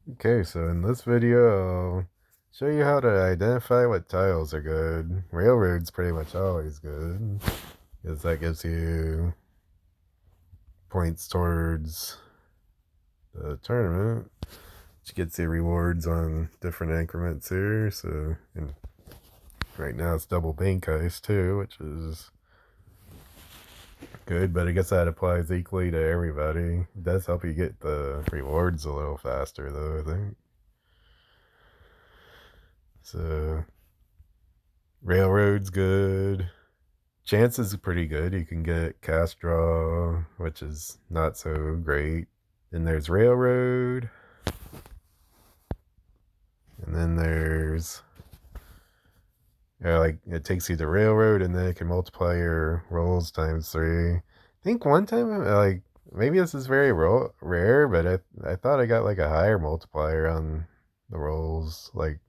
Okay, so in this video, I'll show you how to identify what tiles are good. Railroad's pretty much always good, because that gives you points towards the tournament, which gets you rewards on different increments here. So, and right now it's double bank heist too, which is good, but I guess that applies equally to everybody. It does help you get the rewards a little faster, though, I think. So, railroad's good. Chances are pretty good. You can get cast draw, which is not so great. Then there's railroad. And then there's like it takes you to railroad and then it can multiply your rolls times 3. I think one time like maybe this is very rare, but I thought I got like a higher multiplier on the rolls like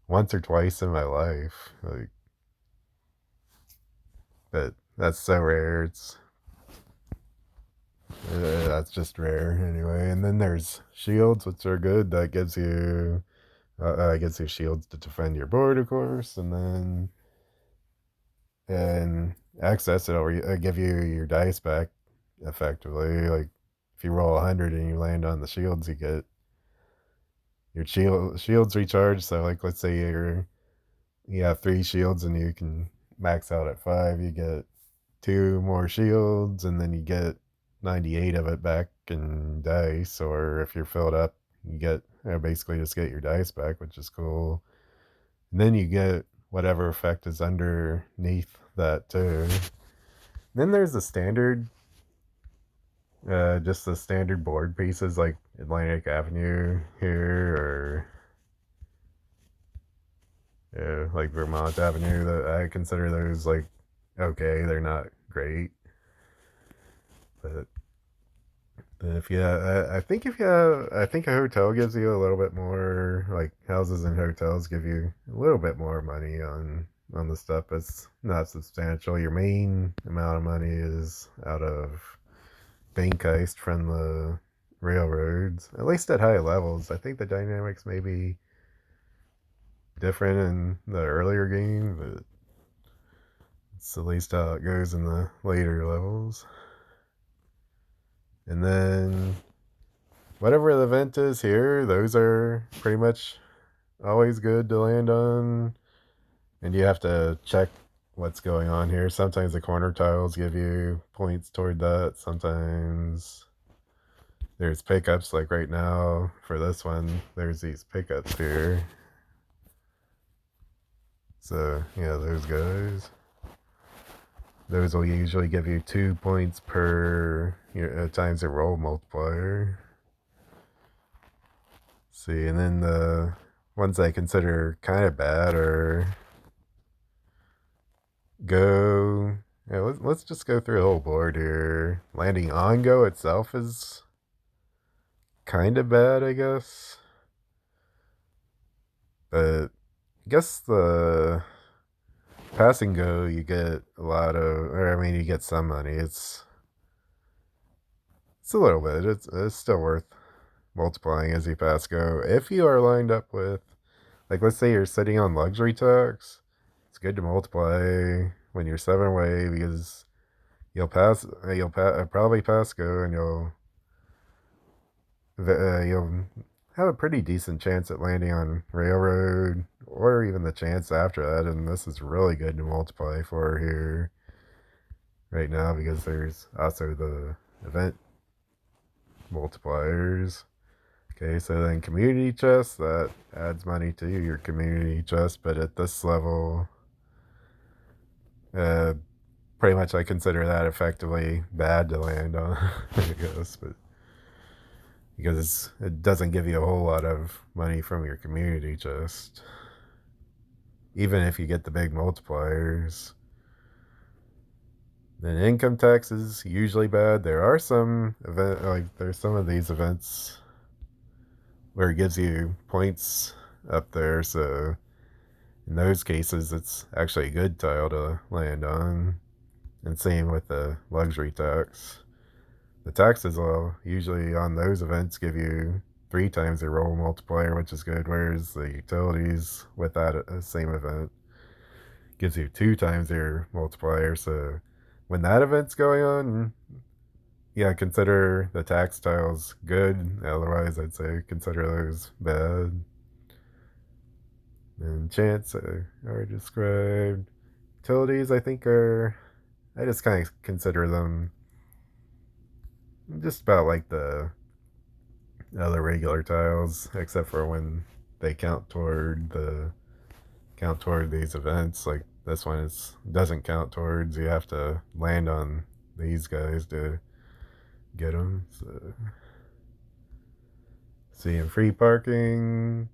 once or twice in my life. Like but that's so rare. That's just rare anyway. And then there's shields, which are good. That gives you shields to defend your board, of course. And then in access, it'll give you your dice back effectively. Like if you roll 100 and you land on the shields, you get your shields recharged. So like let's say you have 3 shields and you can max out at 5, you get 2 more shields, and then you get 98 of it back in dice. Or if you're filled up, you get basically just get your dice back, which is cool. And then you get whatever effect is underneath that too. Then there's the standard, just the standard board pieces like Atlantic Avenue here, or like Vermont Avenue. That I consider those like okay, they're not great, but if you, I think if you have, I think a hotel gives you a little bit more. Like houses and hotels give you a little bit more money on the stuff. It's not substantial. Your main amount of money is out of bank heist from the railroads. At least at high levels, I think the dynamics may be different in the earlier game, but it's at least how it goes in the later levels. And then whatever the event is here, those are pretty much always good to land on. And you have to check what's going on here. Sometimes the corner tiles give you points toward that. Sometimes there's pickups, like right now for this one, there's these pickups here. So, yeah, those guys. Those will usually give you 2 points per times a roll multiplier. See, and then the ones I consider kind of bad are go. Yeah, let's just go through the whole board here. Landing on go itself is kind of bad, I guess. But I guess the passing go, you get a lot of, or I mean, you get some money. It's a little bit. It's still worth multiplying as you pass go. If you are lined up with, like, let's say you're sitting on luxury tax, it's good to multiply when you're 7 way because probably pass go, and you'll have a pretty decent chance at landing on railroad, or even the chance after that. And this is really good to multiply for here right now because there's also the event multipliers. Okay, so then community chest, that adds money to your community chest, but at this level, uh, pretty much I consider that effectively bad to land on, I guess, but because it doesn't give you a whole lot of money from your community chest, even if you get the big multipliers. Then income tax is usually bad. There are some there's some of these events where it gives you points up there, so in those cases it's actually a good tile to land on. And same with the luxury tax. The taxes will usually on those events give you 3 times their roll multiplier, which is good, whereas the utilities with that same event gives you 2 times your multiplier. So when that event's going on, yeah, consider the tax tiles good. Otherwise, I'd say consider those bad. And chance are described. Utilities, I think, I just kind of consider them just about like the other regular tiles, except for when they count toward these events. Like this one doesn't count towards. You have to land on these guys to get them. So, seeing free parking,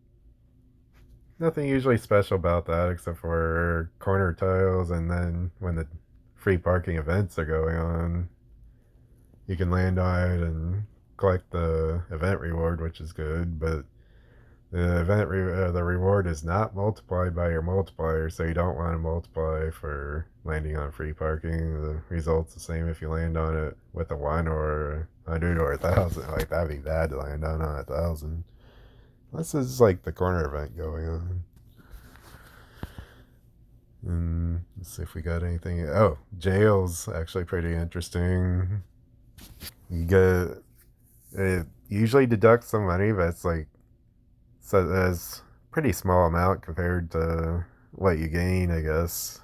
nothing usually special about that except for corner tiles, and then when the free parking events are going on, you can land on it and collect the event reward, which is good, but the reward is not multiplied by your multiplier, so you don't want to multiply for landing on free parking. The result's the same if you land on it with a 1 or 100 or 1,000. Like, that'd be bad to land on 1,000. This is like the corner event going on. And let's see if we got anything. Oh, jail's actually pretty interesting. You get it usually deducts some money, but it's like so that's pretty small amount compared to what you gain, I guess.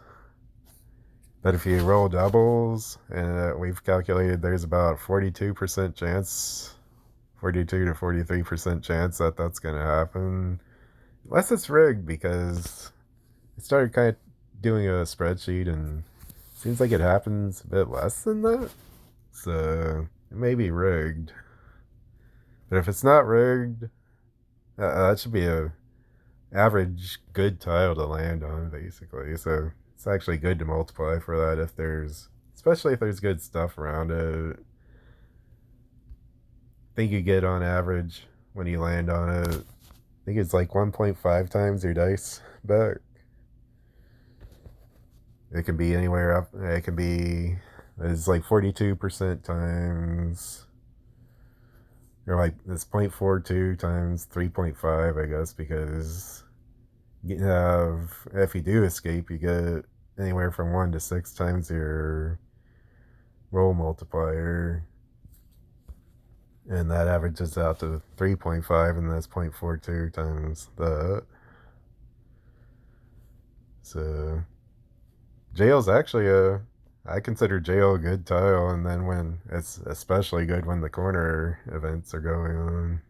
But if you roll doubles, and we've calculated there's about 42% chance, 42 to 43% chance that that's going to happen. Unless it's rigged, because I started kind of doing a spreadsheet and it seems like it happens a bit less than that. So it may be rigged. But if it's not rigged, that should be a average good tile to land on, basically. So it's actually good to multiply for that especially if there's good stuff around it. I think you get on average when you land on it, I think it's like 1.5 times your dice back. It can be anywhere up. It's like 42% times, or like it's 0.42 times 3.5, I guess, because if you do escape, you get anywhere from 1 to 6 times your roll multiplier, and that averages out to 3.5, and that's 0.42 times that. So jail's actually I consider jail a good tile, and then when it's especially good when the corner events are going on.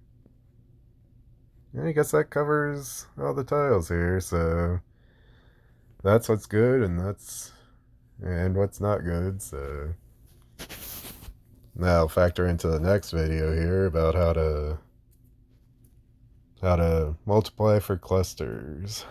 Yeah, I guess that covers all the tiles here, so that's what's good and what's not good. So now I'll factor into the next video here about how to multiply for clusters.